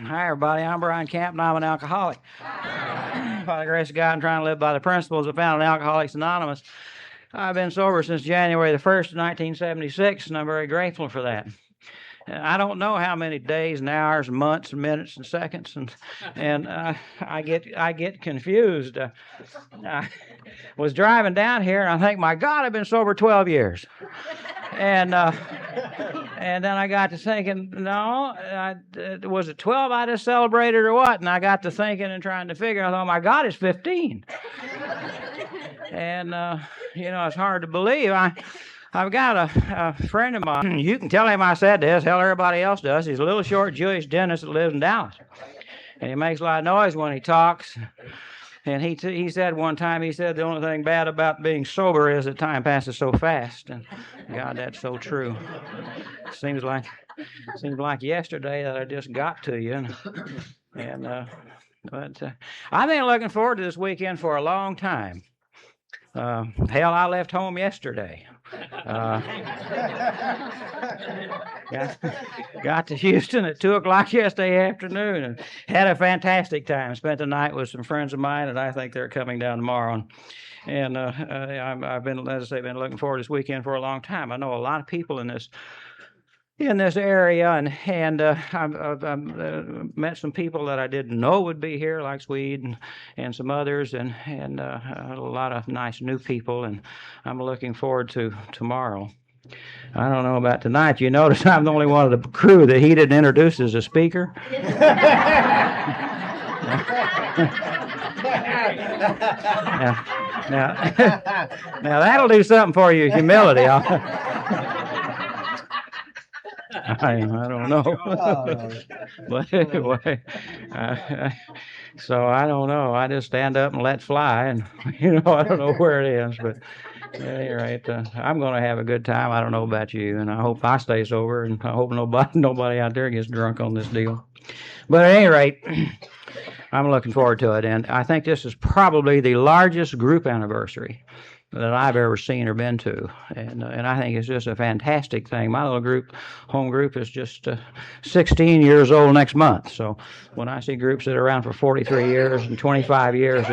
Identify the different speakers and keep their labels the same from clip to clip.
Speaker 1: Hi, everybody. I'm Brian Camp, and I'm an alcoholic. By the grace of God, I'm trying to live by the principles found in Alcoholics Anonymous. I've been sober since January the 1st, 1976, and I'm very grateful for that. I don't know how many days and hours and months and minutes and seconds, and I get confused. I was driving down here, and I think, my God, I've been sober 12 years. And then I got to thinking, no, was it 12 I just celebrated or what? And I got to thinking and trying to figure, I thought, my God, it's 15. And, it's hard to believe. I've got a friend of mine. You can tell him I said this. Hell, everybody else does. He's a little short Jewish dentist that lives in Dallas. And he makes a lot of noise when he talks. And he said one time, the only thing bad about being sober is that time passes so fast. And God, that's so true. Seems like yesterday that I just got to you. But I've been looking forward to this weekend for a long time. Hell, I left home yesterday. Got to Houston at 2 o'clock yesterday afternoon and had a fantastic time. Spent the night with some friends of mine, and I think they're coming down tomorrow. And I've been, as I say, been looking forward to this weekend for a long time. I know a lot of people in this area, and I've met some people that I didn't know would be here, like Swede and some others, and a lot of nice new people, and I'm looking forward to tomorrow. I don't know about tonight. You notice I'm the only one of the crew that he didn't introduce as a speaker. Now that'll do something for your humility. I don't know. But anyway, so I don't know. I just stand up and let fly, and I don't know where it is, but at any rate, I'm going to have a good time. I don't know about you, and I hope I stay sober, and I hope nobody out there gets drunk on this deal. But at any rate, I'm looking forward to it, and I think this is probably the largest group anniversary that I've ever seen or been to, and I think it's just a fantastic thing. My little home group, is just 16 years old next month. So when I see groups that are around for 43 years and 25 years,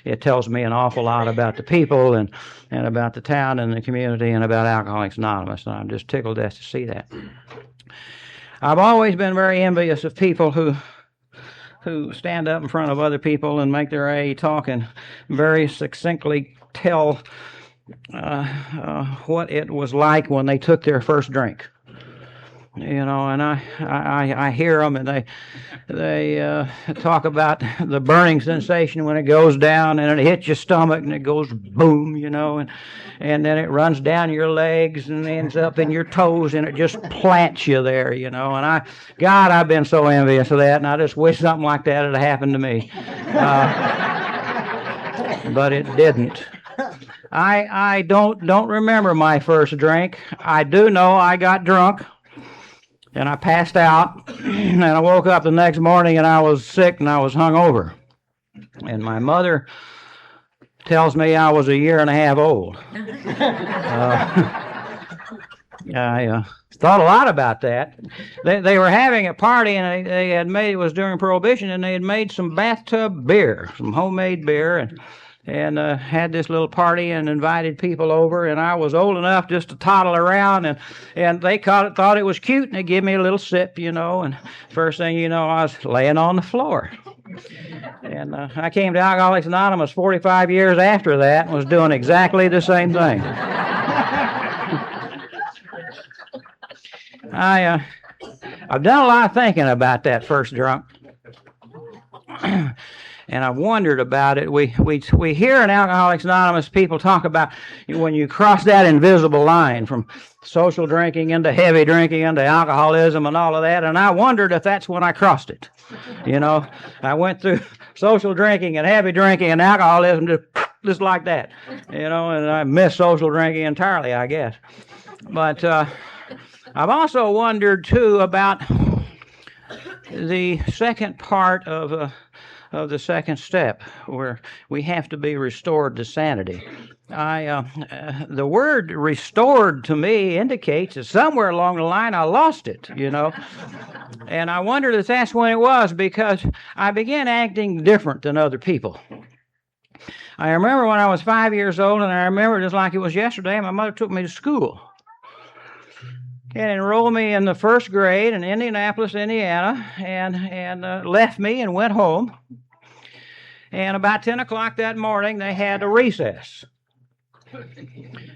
Speaker 1: it tells me an awful lot about the people and about the town and the community and about Alcoholics Anonymous, and I'm just tickled to death to see that. I've always been very envious of people who stand up in front of other people and make their AA talk and very succinctly tell what it was like when they took their first drink. And I hear them, and they talk about the burning sensation when it goes down and it hits your stomach and it goes boom, and then it runs down your legs and ends up in your toes and it just plants you there, and I've been so envious of that, and I just wish something like that had happened to me. But it didn't. I don't remember my first drink. I do know I got drunk. And I passed out, and I woke up the next morning, and I was sick, and I was hungover. And my mother tells me I was a year and a half old. I thought a lot about that. They were having a party, and they had made, it was during Prohibition, and they had made some bathtub beer, some homemade beer, and had this little party and invited people over, and I was old enough just to toddle around, and they thought it was cute, and they gave me a little sip, and first thing you know, I was laying on the floor. And I came to Alcoholics Anonymous 45 years after that and was doing exactly the same thing. I've done a lot of thinking about that first drunk. And I wondered about it. We hear in Alcoholics Anonymous people talk about when you cross that invisible line from social drinking into heavy drinking into alcoholism and all of that, and I wondered if that's when I crossed it. I went through social drinking and heavy drinking and alcoholism just like that, and I missed social drinking entirely, I guess. But I've also wondered, too, about the second part of of the second step, where we have to be restored to sanity. The word restored to me indicates that somewhere along the line I lost it, And I wondered if that's when it was, because I began acting different than other people. I remember when I was 5 years old, and I remember just like it was yesterday, my mother took me to school and enrolled me in the first grade in Indianapolis, Indiana, and left me and went home. And about 10 o'clock that morning, they had a recess.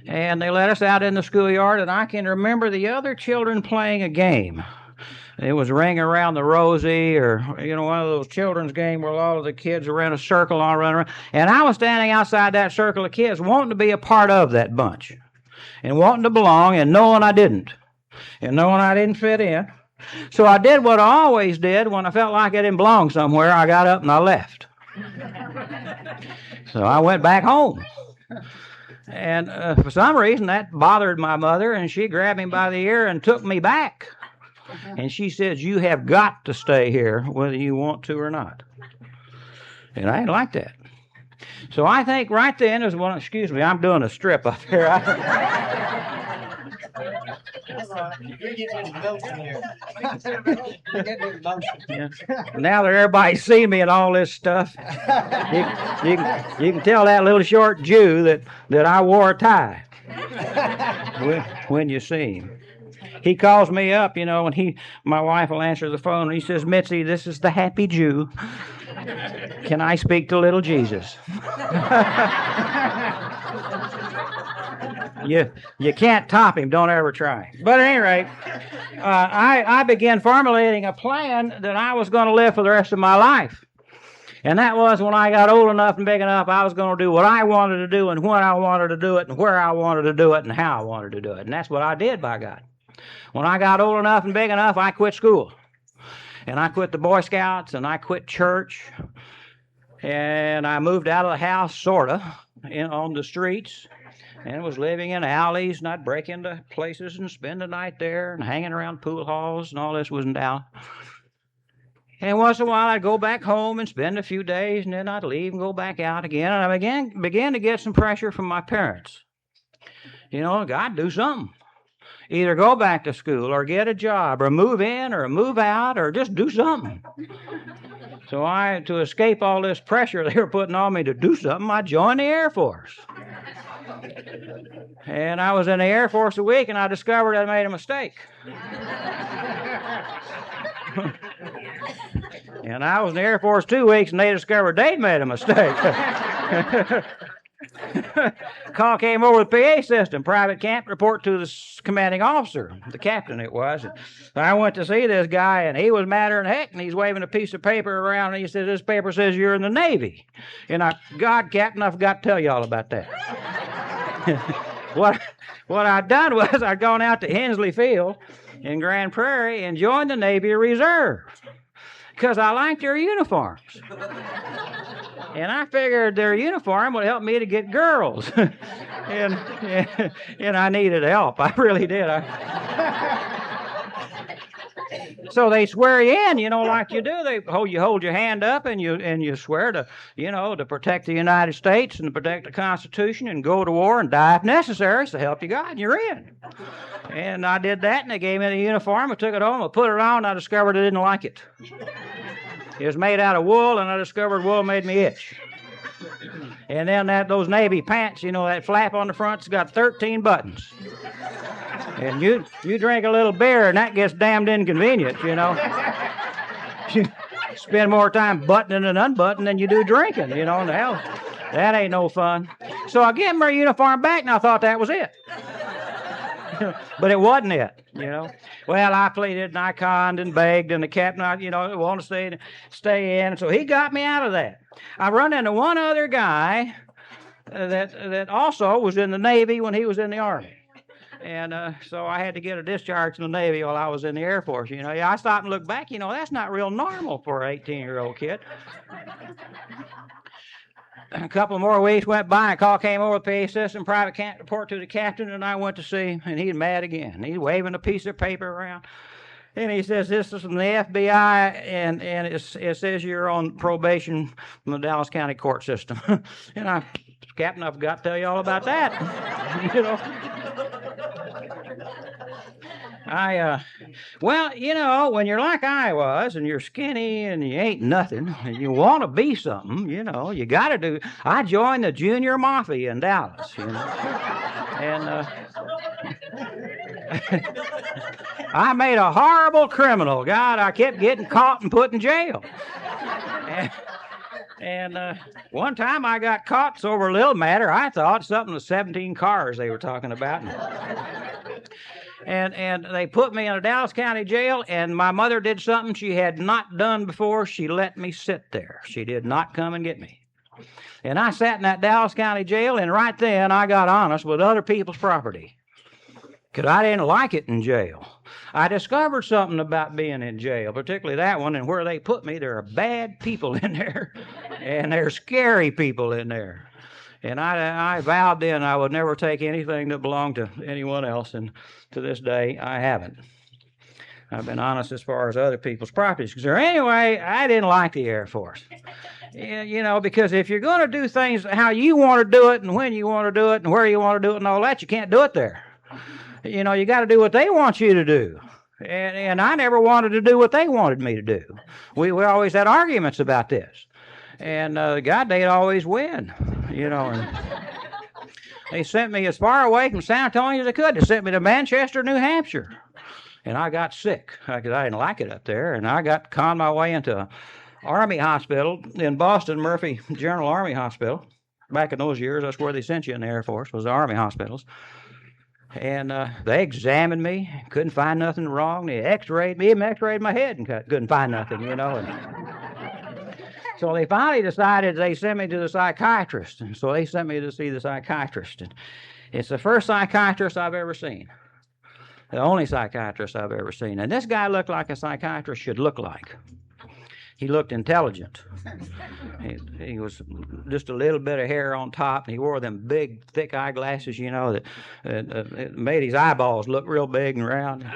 Speaker 1: And they let us out in the schoolyard, and I can remember the other children playing a game. It was Ring Around the Rosie, or, one of those children's games where all of the kids were in a circle all running around. And I was standing outside that circle of kids wanting to be a part of that bunch and wanting to belong, and knowing I didn't. And knowing I didn't fit in. So I did what I always did when I felt like I didn't belong somewhere. I got up and I left. So I went back home. And for some reason that bothered my mother, and she grabbed me by the ear and took me back. And she says, "You have got to stay here whether you want to or not." And I didn't like that. So I think right then is when, excuse me, I'm doing a strip up here. Now that everybody's seen me and all this stuff, you can tell that little short Jew that I wore a tie when you see him. He calls me up, and my wife will answer the phone, and he says, "Mitzi, this is the happy Jew. Can I speak to little Jesus?" You can't top him. Don't ever try. But at any rate, I began formulating a plan that I was going to live for the rest of my life. And that was when I got old enough and big enough, I was going to do what I wanted to do and when I wanted to do it and where I wanted to do it and how I wanted to do it. And that's what I did, by God. When I got old enough and big enough, I quit school. And I quit the Boy Scouts, and I quit church. And I moved out of the house, sort of, on the streets. And was living in alleys, and I'd break into places and spend the night there and hanging around pool halls, and all this wasn't down. And once in a while, I'd go back home and spend a few days, and then I'd leave and go back out again. And I began to get some pressure from my parents. God, do something. Either go back to school or get a job or move in or move out or just do something. So to escape all this pressure they were putting on me to do something, I joined the Air Force. And I was in the Air Force a week, and I discovered I made a mistake. And I was in the Air Force 2 weeks, and they discovered they'd made a mistake. Call came over the PA system. Private camp, report to the commanding officer, the captain it was. And I went to see this guy, and he was madder than heck, and he's waving a piece of paper around, and he says, "This paper says you're in the Navy." And God, Captain, I forgot to tell you all about that. What I'd done was I'd gone out to Hensley Field in Grand Prairie and joined the Navy Reserve because I liked their uniforms. And I figured their uniform would help me to get girls. and I needed help. I really did. So they swear you in, like you do. You hold your hand up and you swear to, to protect the United States and to protect the Constitution and go to war and die if necessary. So help you God, and you're in. And I did that, and they gave me the uniform. I took it home, I put it on, and I discovered I didn't like it. It was made out of wool, and I discovered wool made me itch. And then those Navy pants, that flap on the front's got 13 buttons. And you drink a little beer, and that gets damned inconvenient, You spend more time buttoning and unbuttoning than you do drinking, and hell, that ain't no fun. So I gave them their uniform back, and I thought that was it. But it wasn't it, Well, I pleaded and I conned and begged, and the captain, wanted to stay in. So he got me out of that. I run into one other guy that also was in the Navy when he was in the Army. And so I had to get a discharge from the Navy while I was in the Air Force. I stopped and looked back. That's not real normal for an 18-year-old kid. A couple more weeks went by, and a call came over the PA system, private camp report to the captain, and I went to see him, and he's mad again. He's waving a piece of paper around. And he says, this is from the FBI, and it says you're on probation from the Dallas County court system. And I, Captain, I forgot to tell you all about that. You know. Well, you know, when you're like I was, and you're skinny and you ain't nothing, and you want to be something, you know, you got to do. I joined the Junior Mafia in Dallas, you know, and I made a horrible criminal. God, I kept getting caught and put in jail. And one time I got caught so over a little matter, I thought something was 17 cars they were talking about. And they put me in a Dallas County jail, and my mother did something she had not done before. She let me sit there. She did not come and get me. And I sat in that Dallas County jail, and right then I got honest with other people's property. Because I didn't like it in jail. I discovered something about being in jail, particularly that one, and where they put me, there are bad people in there, and there are scary people in there. And I vowed then I would never take anything that belonged to anyone else, and to this day, I haven't. I've been honest as far as other people's properties. So anyway, I didn't like the Air Force. You know, because if you're going to do things how you want to do it, and when you want to do it, and where you want to do it, and all that, you can't do it there. You know, you got to do what they want you to do. And I never wanted to do what they wanted me to do. We always had arguments about this. And God, they'd always win, you know. And they sent me as far away from San Antonio as they could. They sent me to Manchester, New Hampshire. And I got sick because I didn't like it up there. And I got conned my way into an Army hospital in Boston, Murphy General Army Hospital. Back in those years, that's where they sent you in the Air Force, was the Army hospitals. And they examined me, couldn't find nothing wrong. They x-rayed me, even x-rayed my head and couldn't find nothing, you know. And so they finally decided they sent me to the psychiatrist. And so they sent me to see the psychiatrist. And it's the first psychiatrist I've ever seen. The only psychiatrist I've ever seen. And this guy looked like a psychiatrist should look like. He looked intelligent. He was just a little bit of hair on top, and he wore them big, thick eyeglasses, you know, that it made his eyeballs look real big and round.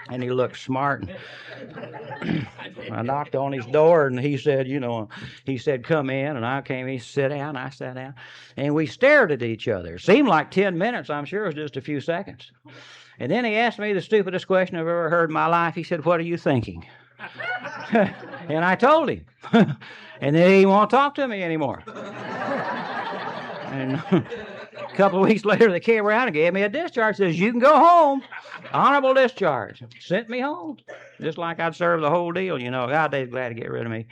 Speaker 1: And he looked smart. I knocked on his door, and he said, you know, come in, and I came. He said, sit down. I sat down, and we stared at each other. It seemed like 10 minutes. I'm sure it was just a few seconds. And then he asked me the stupidest question I've ever heard in my life. He said, what are you thinking? And I told him. And then he didn't want to talk to me anymore. And a couple of weeks later, they came around and gave me a discharge. Says, you can go home. Honorable discharge. Sent me home. Just like I'd served the whole deal, you know. God, they're glad to get rid of me.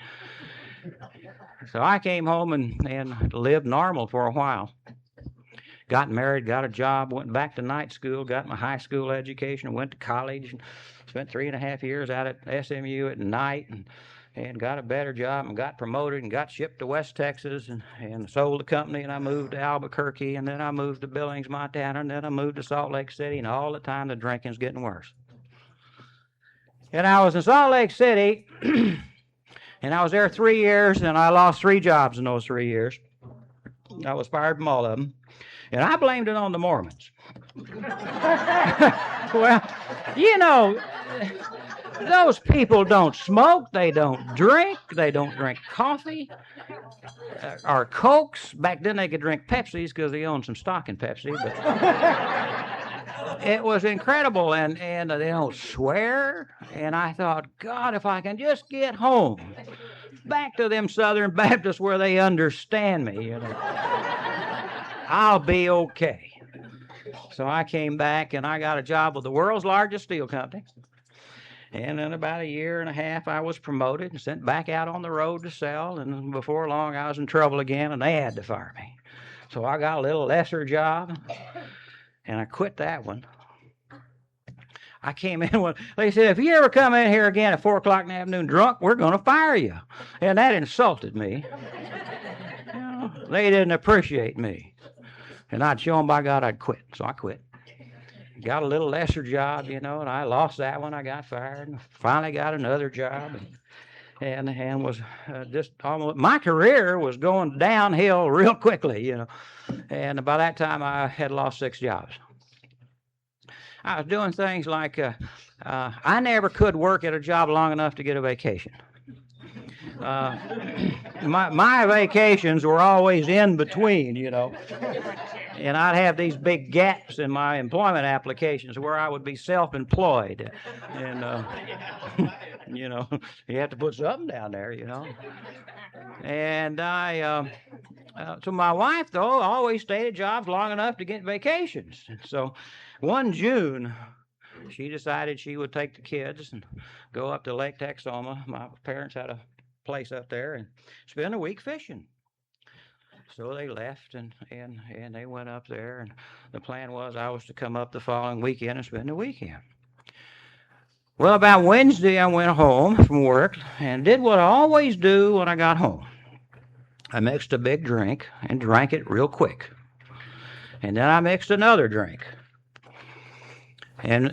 Speaker 1: So I came home and lived normal for a while. Got married, got a job, went back to night school, got my high school education, went to college, and spent 3.5 years out at SMU at night, and got a better job, and got promoted, and got shipped to West Texas, and sold the company, and I moved to Albuquerque, and then I moved to Billings, Montana, and then I moved to Salt Lake City, and all the time the drinking's getting worse. And I was in Salt Lake City, and I was there 3 years, and I lost 3 jobs in those 3 years. I was fired from all of them. And I blamed it on the Mormons. Well, you know, those people don't smoke, they don't drink coffee or Cokes. Back then they could drink Pepsis because they owned some stock in Pepsi. But it was incredible, and they don't swear. And I thought, God, if I can just get home, back to them Southern Baptists where they understand me, you know, I'll be okay. So I came back, and I got a job with the world's largest steel company. And in about 1.5 years, I was promoted and sent back out on the road to sell. And before long, I was in trouble again, and they had to fire me. So I got a little lesser job, and I quit that one. I came in, they said, if you ever come in here again at 4 o'clock in the afternoon drunk, we're going to fire you. And that insulted me. You know, they didn't appreciate me. And I'd show them, by God, I'd quit. So I quit. Got a little lesser job, you know, and I lost that one. I got fired. And finally got another job. And was just almost, my career was going downhill real quickly, you know. And by that time, I had lost 6 jobs. I was doing things like I never could work at a job long enough to get a vacation. My vacations were always in between, and I'd have these big gaps in my employment applications where I would be self-employed, and you have to put something down there, And so my wife, though, always stayed at jobs long enough to get vacations. So one June, she decided she would take the kids and go up to Lake Texoma. My parents had a place up there and spend a week fishing. So they left and they went up there, and the plan was I was to come up the following weekend and spend the weekend. Well, about Wednesday I went home from work and did what I always do when I got home. I mixed a big drink and drank it real quick. And then I mixed another drink and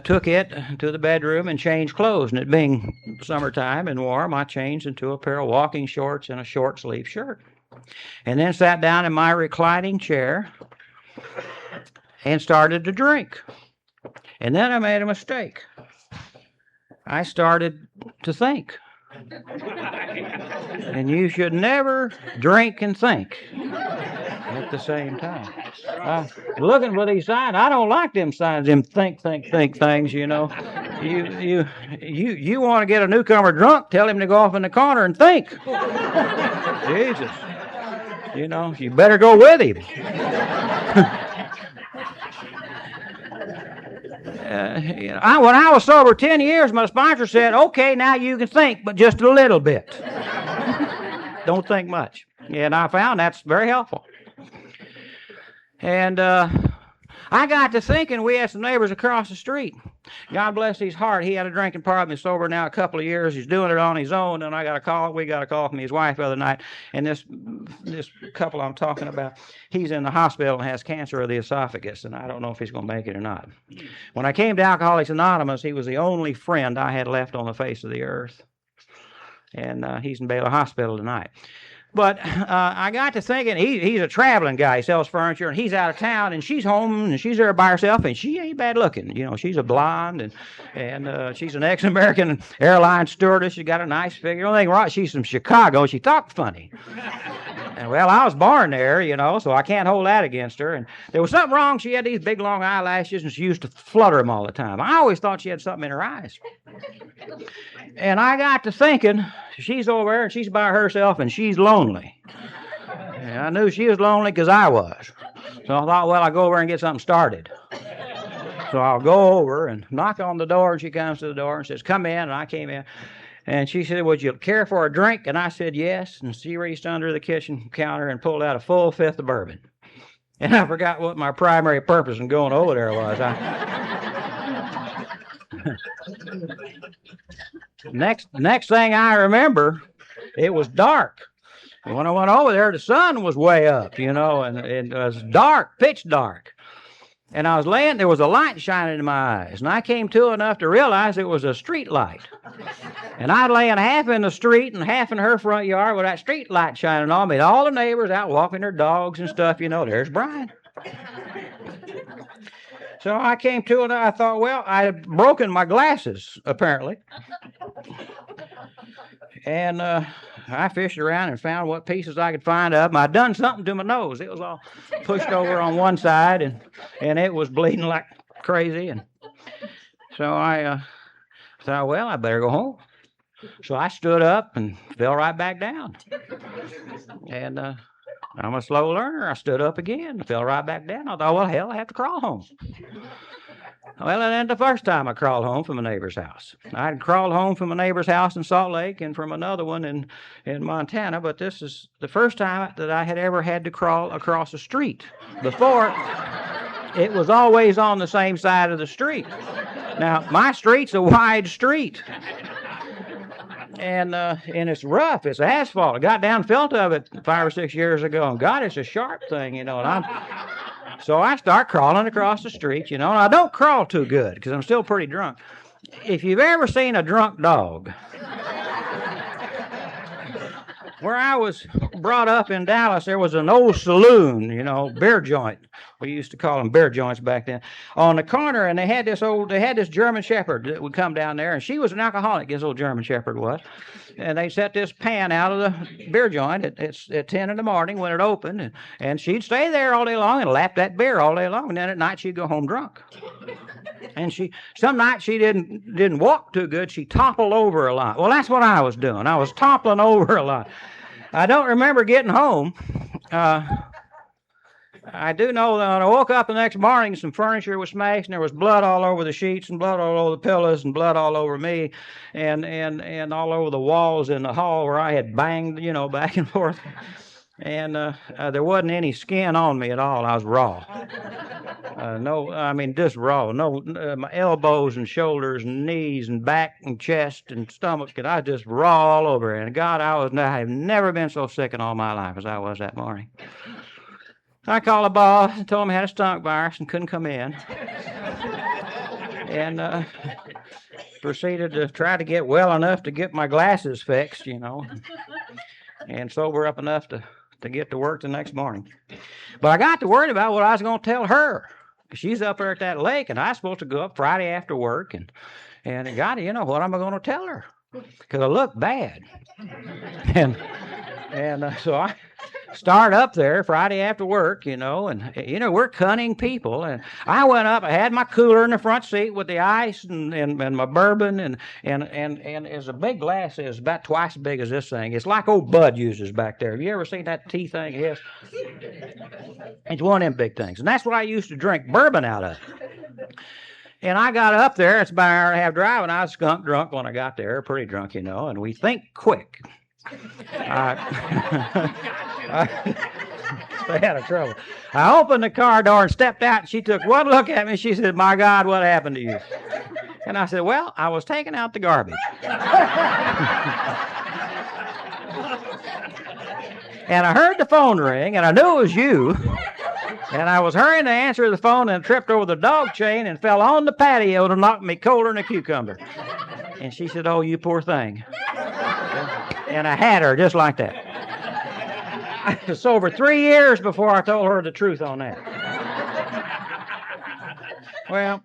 Speaker 1: took it to the bedroom and changed clothes. And it being summertime and warm, I changed into a pair of walking shorts and a short sleeve shirt. And then sat down in my reclining chair and started to drink. And then I made a mistake. I started to think. And you should never drink and think at the same time. Looking for these signs, I don't like them signs, them think things, You want to get a newcomer drunk, tell him to go off in the corner and think. Jesus. You better go with him. When I was sober 10 years, my sponsor said, okay, now you can think, but just a little bit. Don't think much. And I found that's very helpful. And I got to thinking, we had some neighbors across the street. God bless his heart. He had a drinking problem. He's sober now a couple of years. He's doing it on his own. And we got a call from his wife the other night. And this couple I'm talking about, he's in the hospital and has cancer of the esophagus. And I don't know if he's going to make it or not. When I came to Alcoholics Anonymous, he was the only friend I had left on the face of the earth. And he's in Baylor Hospital tonight. But I got to thinking, he's a traveling guy. He sells furniture, and he's out of town, and she's home, and she's there by herself, and she ain't bad looking. She's a blonde, and she's an ex-American airline stewardess. She got a nice figure. The only thing wrong, she's from Chicago. She talked funny. And, well, I was born there, so I can't hold that against her. And there was something wrong. She had these big, long eyelashes, and she used to flutter them all the time. I always thought she had something in her eyes. And I got to thinking, she's over there, and she's by herself, and she's lonely. And I knew she was lonely because I was. So I thought, well, I'll go over and get something started. So I'll go over and knock on the door, and she comes to the door and says, come in, and I came in. And she said, would you care for a drink? And I said, yes. And she reached under the kitchen counter and pulled out a full fifth of bourbon. And I forgot what my primary purpose in going over there was. Next thing I remember, it was dark. And when I went over there, the sun was way up, and it was dark, pitch dark. And I was laying, there was a light shining in my eyes, and I came to enough to realize it was a street light. And I'd laying half in the street and half in her front yard with that street light shining on me. And all the neighbors out walking their dogs and stuff, there's Brian. So I came to it, and I thought, well, I had broken my glasses, apparently. And I fished around and found what pieces I could find of them. I'd done something to my nose. It was all pushed over on one side, and it was bleeding like crazy. And so I thought, well, I better go home. So I stood up and fell right back down. And I'm a slow learner. I stood up again and fell right back down. I thought, well, hell, I have to crawl home. Well, and then the first time I crawled home from a neighbor's house. I had crawled home from a neighbor's house in Salt Lake and from another one in Montana, but this is the first time that I had ever had to crawl across a street. Before, it was always on the same side of the street. Now, my street's a wide street. And it's rough. It's asphalt. I got down, felt of it 5 or 6 years ago, and God, it's a sharp thing, And so I start crawling across the street, and I don't crawl too good because I'm still pretty drunk. If you've ever seen a drunk dog, where I was brought up in Dallas, there was an old saloon, beer joint. We used to call them beer joints back then. On the corner, and they had this German Shepherd that would come down there, and she was an alcoholic. This old German Shepherd was, and they set this pan out of the beer joint at 10 in the morning when it opened, and she'd stay there all day long and lap that beer all day long, and then at night she'd go home drunk. And some nights she didn't walk too good. She toppled over a lot. Well, that's what I was doing. I was toppling over a lot. I don't remember getting home. I do know that when I woke up the next morning, some furniture was smashed, and there was blood all over the sheets, and blood all over the pillows, and blood all over me, and all over the walls in the hall where I had banged, back and forth. And there wasn't any skin on me at all. I was raw. Just raw. No, my elbows and shoulders and knees and back and chest and stomach, and I was just raw all over. And God, I have never been so sick in all my life as I was that morning. I called the boss and told him I had a stomach virus and couldn't come in. And proceeded to try to get well enough to get my glasses fixed, and sober up enough to get to work the next morning. But I got to worry about what I was going to tell her. She's up there at that lake, and I was supposed to go up Friday after work, and God, what am I going to tell her? Because I look bad. And so I start up there Friday after work, and we're cunning people. And I went up, I had my cooler in the front seat with the ice and my bourbon, and it's a big glass. It's about twice as big as this thing. It's like old Bud uses back there. Have you ever seen that tea thing? Yes. It's one of them big things. And that's what I used to drink bourbon out of. And I got up there, it's about an hour and a half drive, and I was skunk drunk when I got there, pretty drunk, and we think quick. Stay out of trouble. I opened the car door and stepped out, and she took one look at me. She said, "My God, what happened to you?" And I said, "Well, I was taking out the garbage." And I heard the phone ring, and I knew it was you. And I was hurrying to answer the phone and tripped over the dog chain and fell on the patio to knock me colder than a cucumber. And she said, "Oh, you poor thing." And I had her just like that. I was sober 3 years before I told her the truth on that. Well,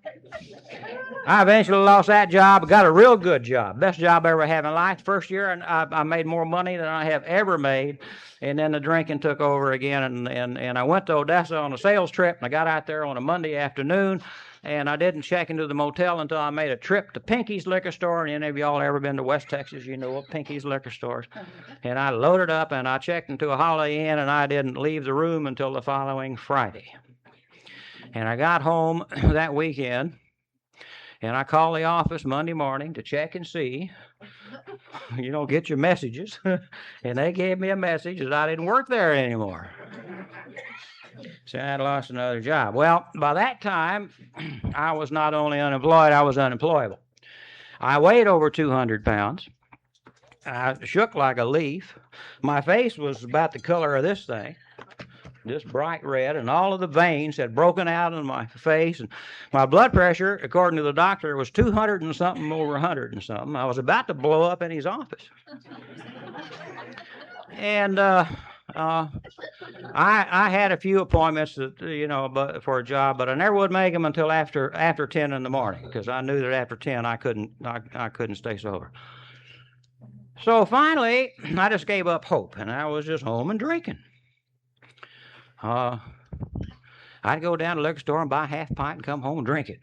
Speaker 1: I eventually lost that job, got a real good job, best job I ever had in my life. First year, and I made more money than I have ever made. And then the drinking took over again, and I went to Odessa on a sales trip, and I got out there on a Monday afternoon, and I didn't check into the motel until I made a trip to Pinky's Liquor Store. And any of y'all ever been to West Texas, you know of Pinky's Liquor Stores. And I loaded up, and I checked into a Holiday Inn, and I didn't leave the room until the following Friday. And I got home that weekend, and I called the office Monday morning to check and see, get your messages. And they gave me a message that I didn't work there anymore. So I had lost another job. Well, by that time, I was not only unemployed, I was unemployable. I weighed over 200 pounds. I shook like a leaf. My face was about the color of this thing, this bright red, and all of the veins had broken out in my face. And my blood pressure, according to the doctor, was 200 and something over 100 and something. I was about to blow up in his office. And I had a few appointments that, for a job, but I never would make them until after 10 in the morning, because I knew that after 10 I couldn't stay sober. So finally, I just gave up hope, and I was just home and drinking. I'd go down to the liquor store and buy a half pint and come home and drink it.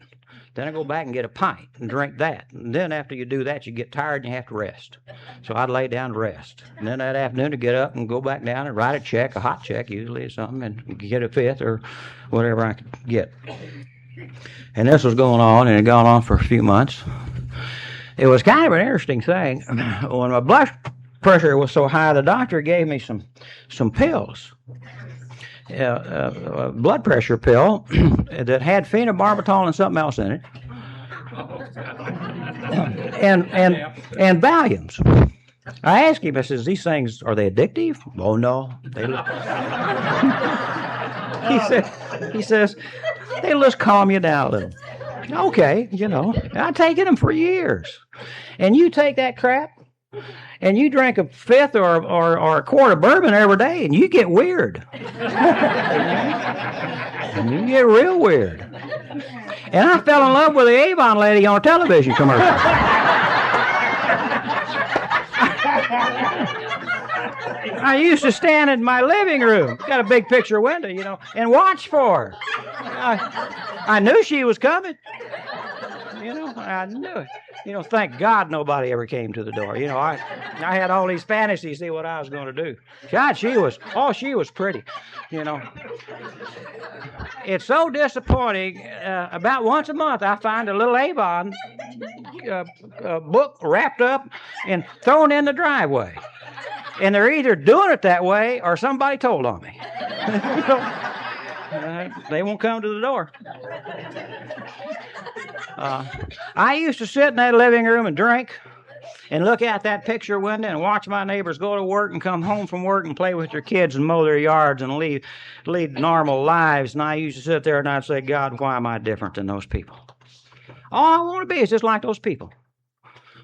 Speaker 1: Then I'd go back and get a pint and drink that. And then after you do that, you get tired and you have to rest. So I'd lay down to rest. And then that afternoon, I'd get up and go back down and write a check, a hot check usually or something, and get a fifth or whatever I could get. And this was going on, and it had gone on for a few months. It was kind of an interesting thing. When my blood pressure was so high, the doctor gave me some pills. A blood pressure pill that had phenobarbital and something else in it, and Valiums. I asked him, I says, "These things, are they addictive?" "Oh no, he says they'll just calm you down a little." Okay, I've taken them for years. And you take that crap, And you drink a fifth or a quart of bourbon every day, and you get weird. And you get real weird. And I fell in love with the Avon lady on a television commercial. I used to stand in my living room, got a big picture window, and watch for her. I knew she was coming. I knew it. Thank God nobody ever came to the door. I had all these fantasies, see what I was going to do. God, she was pretty. It's so disappointing. About once a month, I find a little Avon book wrapped up and thrown in the driveway. And they're either doing it that way or somebody told on me. They won't come to the door. I used to sit in that living room and drink and look out that picture window and watch my neighbors go to work and come home from work and play with their kids and mow their yards and lead normal lives. And I used to sit there and I'd say, God, why am I different than those people? All I want to be is just like those people.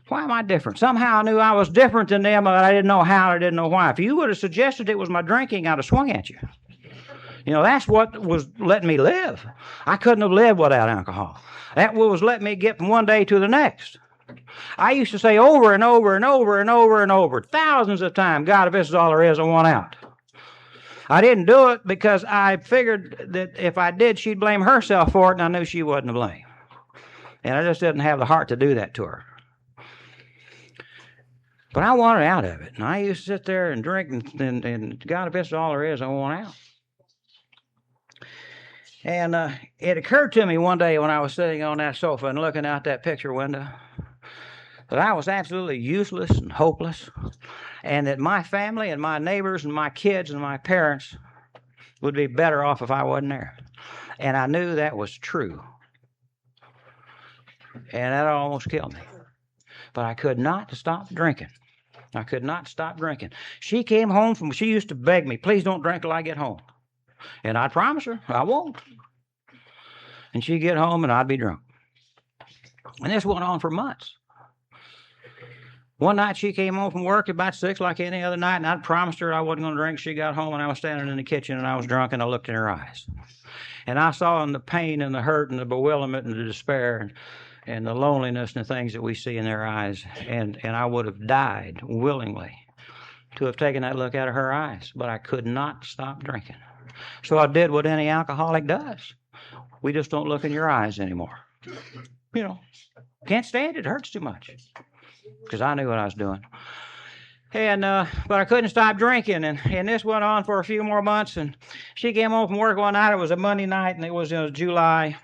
Speaker 1: Why am I different? Somehow I knew I was different than them, but I didn't know how, I didn't know why. If you would have suggested it was my drinking, I'd have swung at you. That's what was letting me live. I couldn't have lived without alcohol. That was letting me get from one day to the next. I used to say over and over and over and over and over, thousands of times, God, if this is all there is, I want out. I didn't do it because I figured that if I did, she'd blame herself for it, and I knew she wasn't to blame. And I just didn't have the heart to do that to her. But I wanted out of it. And I used to sit there and drink, and God, if this is all there is, I want out. And it occurred to me one day when I was sitting on that sofa and looking out that picture window that I was absolutely useless and hopeless, and that my family and my neighbors and my kids and my parents would be better off if I wasn't there. And I knew that was true. And that almost killed me. But I could not stop drinking. I could not stop drinking. She came home she used to beg me, please don't drink till I get home. And I'd promise her, I won't. And she'd get home and I'd be drunk. And this went on for months. One night she came home from work about 6 like any other night, and I'd promised her I wasn't going to drink. She got home and I was standing in the kitchen and I was drunk, and I looked in her eyes. And I saw in the pain and the hurt and the bewilderment and the despair and the loneliness and the things that we see in their eyes. And I would have died willingly to have taken that look out of her eyes, but I could not stop drinking. So I did what any alcoholic does. We just don't look in your eyes anymore. Can't stand it. It hurts too much. Because I knew what I was doing. And but I couldn't stop drinking, and this went on for a few more months. And she came home from work one night. It was a Monday night, and it was July,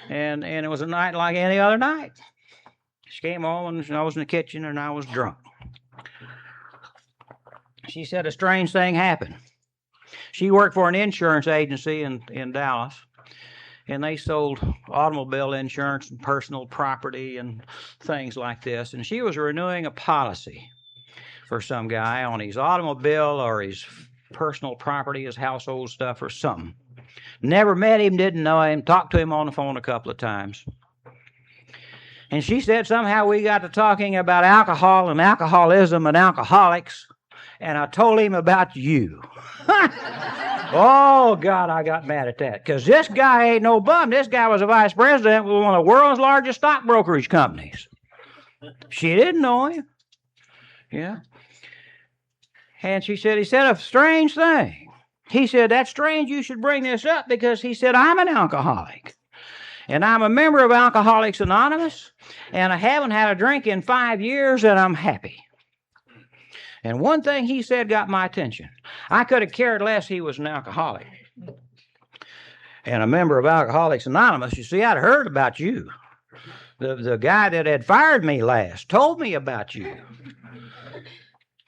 Speaker 1: and it was a night like any other night. She came home, and I was in the kitchen, and I was drunk. She said a strange thing happened. She worked for an insurance agency in Dallas, and they sold automobile insurance and personal property and things like this. And she was renewing a policy for some guy on his automobile or his personal property, his household stuff or something. Never met him, didn't know him, talked to him on the phone a couple of times. And she said somehow we got to talking about alcohol and alcoholism and alcoholics, and I told him about you. Oh, God, I got mad at that. Because this guy ain't no bum. This guy was a vice president with one of the world's largest stock brokerage companies. She didn't know him. Yeah. And he said a strange thing. He said, that's strange you should bring this up, because he said, I'm an alcoholic. And I'm a member of Alcoholics Anonymous, and I haven't had a drink in 5 years, and I'm happy. And one thing he said got my attention. I could have cared less he was an alcoholic and a member of Alcoholics Anonymous. You see, I'd heard about you. The guy that had fired me last told me about you.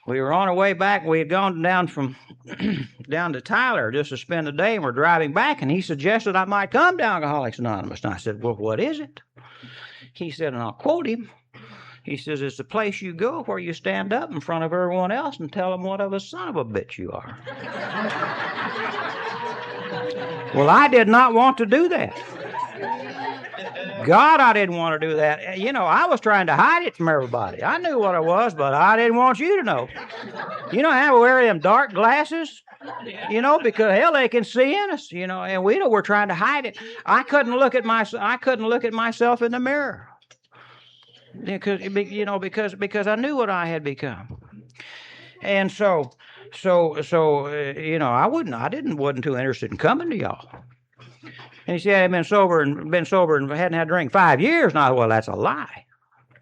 Speaker 1: We were on our way back. We had gone down to Tyler just to spend the day, and we're driving back, and he suggested I might come to Alcoholics Anonymous. And I said, well, what is it? He said, and I'll quote him. He says, it's the place you go where you stand up in front of everyone else and tell them what of a son of a bitch you are. Well, I did not want to do that. God, I didn't want to do that. You know, I was trying to hide it from everybody. I knew what it was, but I didn't want you to know. You know how we wear them dark glasses? You know, because hell, they can see in us. You know, and we know we're trying to hide it. I couldn't look at myself in the mirror because I knew what I had become. And so you know, I wasn't too interested in coming to y'all. And he said, I'd been sober and hadn't had a drink 5 years. And I thought, well, that's a lie.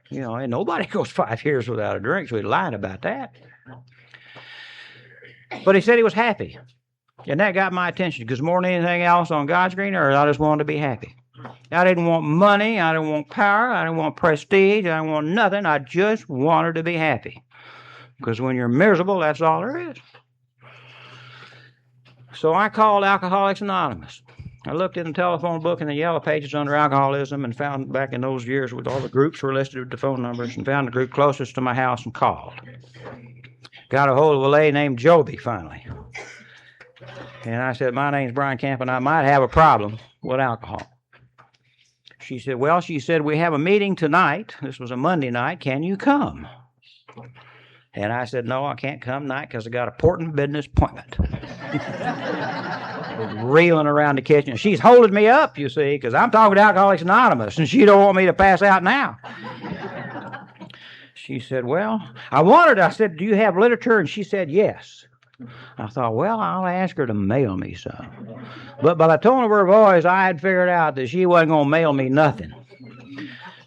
Speaker 1: You know, and nobody goes 5 years without a drink, so he's lying about that. But he said he was happy. And that got my attention, because more than anything else on God's green earth, I just wanted to be happy. I didn't want money, I didn't want power, I didn't want prestige, I didn't want nothing. I just wanted to be happy. Because when you're miserable, that's all there is. So I called Alcoholics Anonymous. I looked in the telephone book in the yellow pages under alcoholism and found back in those years with all the groups were listed with the phone numbers, and found the group closest to my house and called. Got a hold of a lady named Joby finally. And I said, my name's Brian Camp and I might have a problem with alcohol. She said, we have a meeting tonight. This was a Monday night. Can you come? And I said, no, I can't come tonight because I got an important business appointment. Reeling around the kitchen. She's holding me up, you see, because I'm talking to Alcoholics Anonymous, and she don't want me to pass out now. She said, I said, do you have literature? And she said, yes. I thought, well, I'll ask her to mail me some. But by the tone of her voice, I had figured out that she wasn't going to mail me nothing.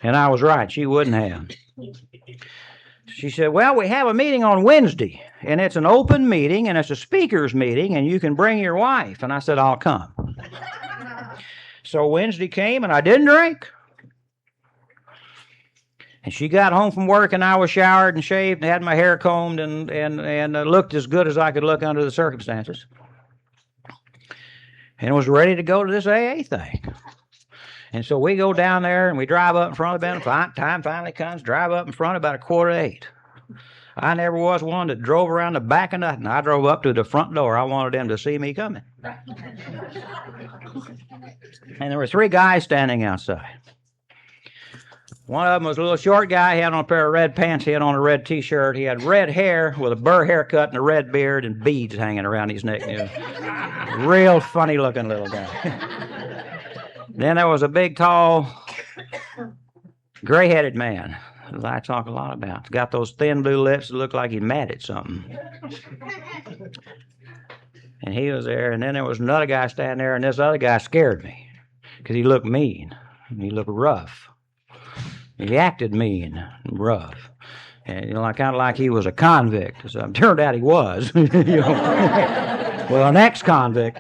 Speaker 1: And I was right. She wouldn't have. She said, we have a meeting on Wednesday, and it's an open meeting, and it's a speaker's meeting, and you can bring your wife. And I said, I'll come. So Wednesday came, and I didn't drink. And she got home from work, and I was showered and shaved and had my hair combed and looked as good as I could look under the circumstances. And was ready to go to this AA thing. And so we go down there, and we drive up in front of the building. Time finally comes, drive up in front about 7:45. I never was one that drove around the back of nothing. I drove up to the front door. I wanted them to see me coming. And there were 3 guys standing outside. One of them was a little short guy. He had on a pair of red pants. He had on a red T-shirt. He had red hair with a burr haircut and a red beard and beads hanging around his neck. You know. Real funny-looking little guy. Then there was a big, tall, gray-headed man that I talk a lot about. Got those thin blue lips that look like he's mad at something. And he was there. And then there was another guy standing there, and this other guy scared me because he looked mean. And he looked rough. He acted mean and rough. And, you know, kind of like he was a convict. So it turned out he was. You know. Well, an ex-convict.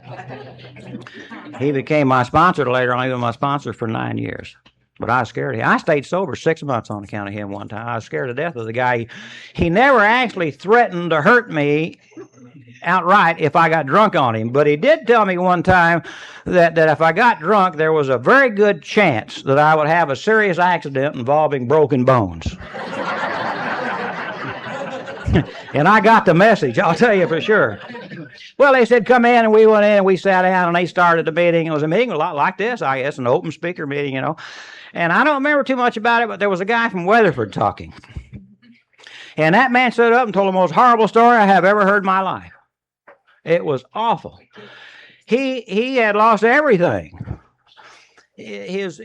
Speaker 1: He became my sponsor later on. He was my sponsor for 9 years. But I was scared of him. I stayed sober 6 months on account of him one time. I was scared to death of the guy. He never actually threatened to hurt me outright if I got drunk on him. But he did tell me one time that if I got drunk, there was a very good chance that I would have a serious accident involving broken bones. And I got the message, I'll tell you for sure. Well, they said, come in, and we went in, and we sat down, and they started the meeting. It was a meeting a lot like this, I guess, an open speaker meeting, you know. And I don't remember too much about it, but there was a guy from Weatherford talking. And that man stood up and told the most horrible story I have ever heard in my life. It was awful. He had lost everything. His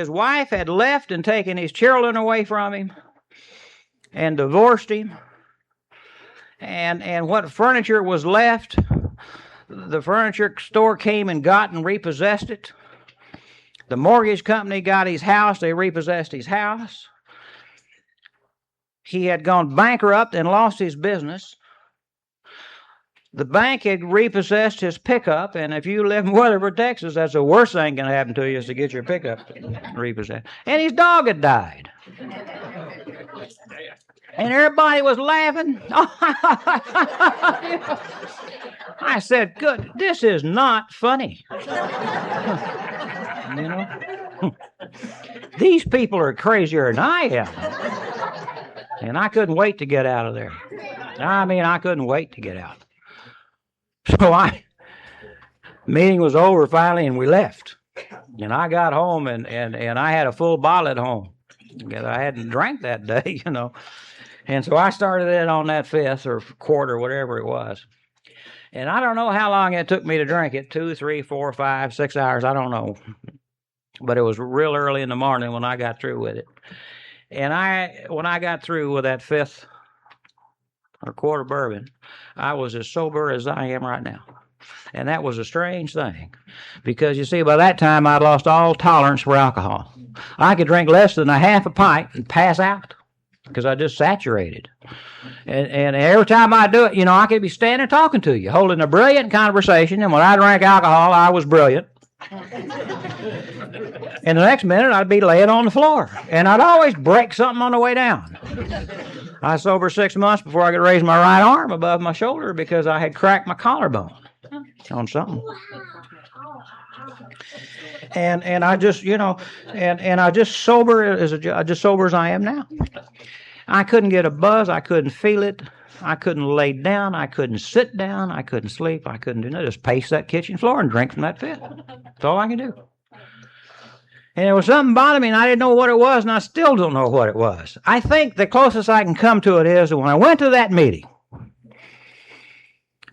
Speaker 1: wife had left and taken his children away from him and divorced him. And what furniture was left, the furniture store came and got and repossessed it. The mortgage company got his house. They repossessed his house. He had gone bankrupt and lost his business. The bank had repossessed his pickup, and if you live in Weatherford, Texas, that's the worst thing can happen to you is to get your pickup repossessed. And his dog had died. And everybody was laughing. I said, good, this is not funny. You know? These people are crazier than I am. And I couldn't wait to get out of there. I mean, I couldn't wait to get out. So meeting was over finally, and we left. And I got home, and I had a full bottle at home because I hadn't drank that day, you know. And so I started it on that fifth or quarter, whatever it was. And I don't know how long it took me to drink it, 2, 3, 4, 5, 6 hours, I don't know. But it was real early in the morning when I got through with it. And when I got through with that fifth or quarter bourbon, I was as sober as I am right now. And that was a strange thing. Because, you see, by that time, I'd lost all tolerance for alcohol. I could drink less than a half a pint and pass out because I just saturated. And every time I do it, you know, I could be standing talking to you, holding a brilliant conversation. And when I drank alcohol, I was brilliant. And the next minute, I'd be laying on the floor. And I'd always break something on the way down. I was sober 6 months before I could raise my right arm above my shoulder because I had cracked my collarbone on something. And I just, you know, and I just sober as I am now. I couldn't get a buzz. I couldn't feel it. I couldn't lay down. I couldn't sit down. I couldn't sleep. I couldn't do nothing. Just pace that kitchen floor and drink from that fifth. That's all I could do. And there was something bothering me, and I didn't know what it was, and I still don't know what it was. I think the closest I can come to it is that when I went to that meeting,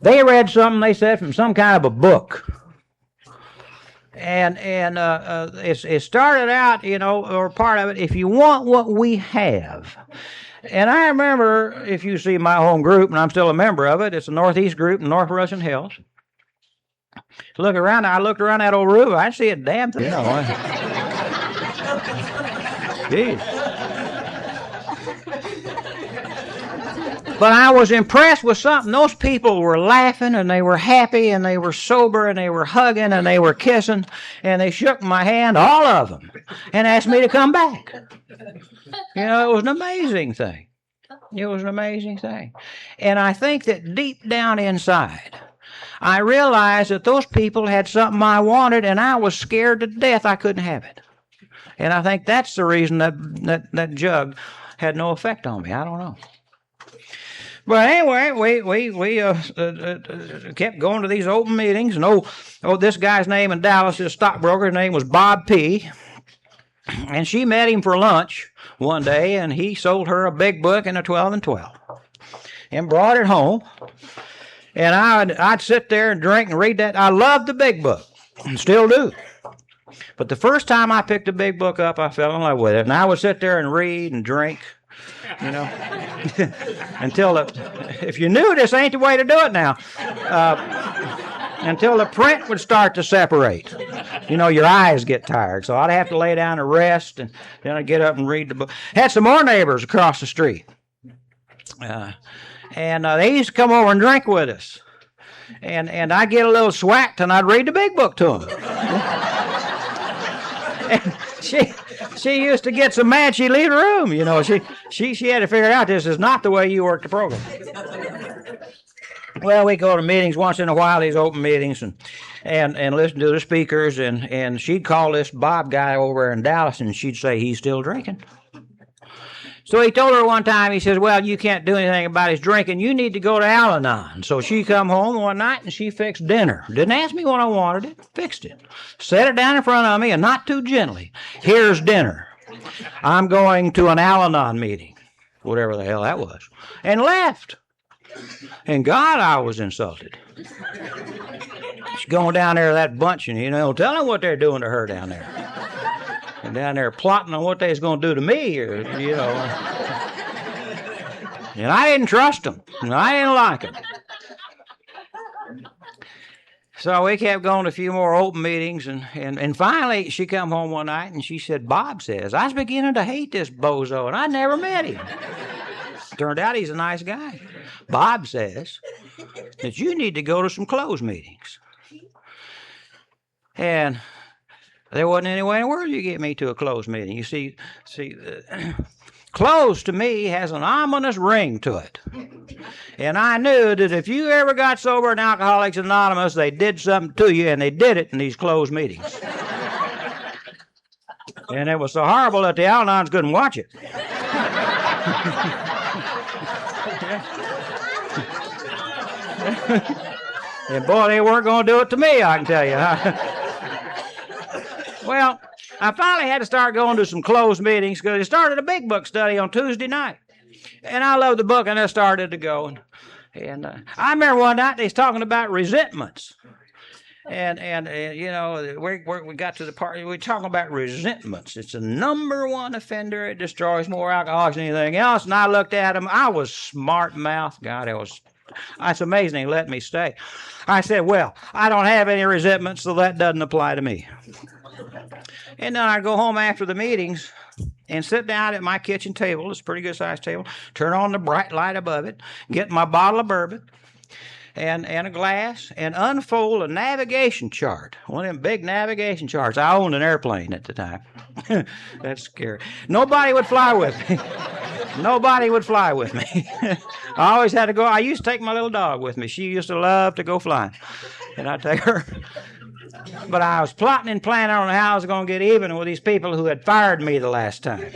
Speaker 1: they read something, they said, from some kind of a book. And it started out, you know, or part of it, if you want what we have. And I remember, if you see my home group, and I'm still a member of it, it's a Northeast group in North Russian Hills. Look around, I looked around that old roof, I didn't see a damn thing. You know, geez. But I was impressed with something. Those people were laughing, and they were happy, and they were sober, and they were hugging, and they were kissing, and they shook my hand, all of them, and asked me to come back. You know, it was an amazing thing. It was an amazing thing. And I think that deep down inside, I realized that those people had something I wanted, and I was scared to death I couldn't have it. And I think that's the reason that jug had no effect on me. I don't know. But anyway, we kept going to these open meetings, and this guy's name in Dallas, his stockbroker's name was Bob P. And she met him for lunch one day, and he sold her a big book and a 12 and 12, and brought it home. And I'd sit there and drink and read that. I loved the big book, and still do. But the first time I picked the big book up, I fell in love with it, and I would sit there and read and drink. You know, if you knew this ain't the way to do it now, until the print would start to separate. You know, your eyes get tired, so I'd have to lay down and rest, and then I'd get up and read the book. Had some more neighbors across the street, and they used to come over and drink with us, and I'd get a little swacked, and I'd read the big book to them. And she used to get so mad she'd leave the room. You know, she had to figure out this is not the way you work the program. Well, we go to meetings once in a while, these open meetings, and listen to the speakers, and she'd call this Bob guy over in Dallas, and she'd say he's still drinking. So he told her one time, he says, well, you can't do anything about his drinking. You need to go to Al-Anon. So she come home one night, and she fixed dinner. Didn't ask me what I wanted it. Fixed it. Set it down in front of me, and not too gently. Here's dinner. I'm going to an Al-Anon meeting, whatever the hell that was, and left. And God, I was insulted. She's going down there, that bunch, and, you know, tell them what they're doing to her down there. And down there plotting on what they was going to do to me, or, you know. And I didn't trust them. And I didn't like them. So we kept going to a few more open meetings, and finally she come home one night, and she said, Bob says, I was beginning to hate this bozo, and I never met him. Turned out he's a nice guy. Bob says that you need to go to some closed meetings. And there wasn't any way in the world you get me to a closed meeting. You see, closed to me has an ominous ring to it. And I knew that if you ever got sober in Alcoholics Anonymous, they did something to you, and they did it in these closed meetings. And it was so horrible that the Al-Anons couldn't watch it. And boy, they weren't going to do it to me, I can tell you. Well, I finally had to start going to some closed meetings because they started a big book study on Tuesday night. And I loved the book, and I started to go. And I remember one night they was talking about resentments. And you know, we got to the part, we're talking about resentments. It's the number one offender. It destroys more alcoholics than anything else. And I looked at him. I was smart-mouthed. God, it's amazing he let me stay. I said, well, I don't have any resentments, so that doesn't apply to me. And then I'd go home after the meetings and sit down at my kitchen table. It's a pretty good-sized table. Turn on the bright light above it. Get my bottle of bourbon and a glass and unfold a navigation chart. One of them big navigation charts. I owned an airplane at the time. That's scary. Nobody would fly with me. Nobody would fly with me. I always had to go. I used to take my little dog with me. She used to love to go flying. And I'd take her. But I was plotting and planning on how I was going to get even with these people who had fired me the last time.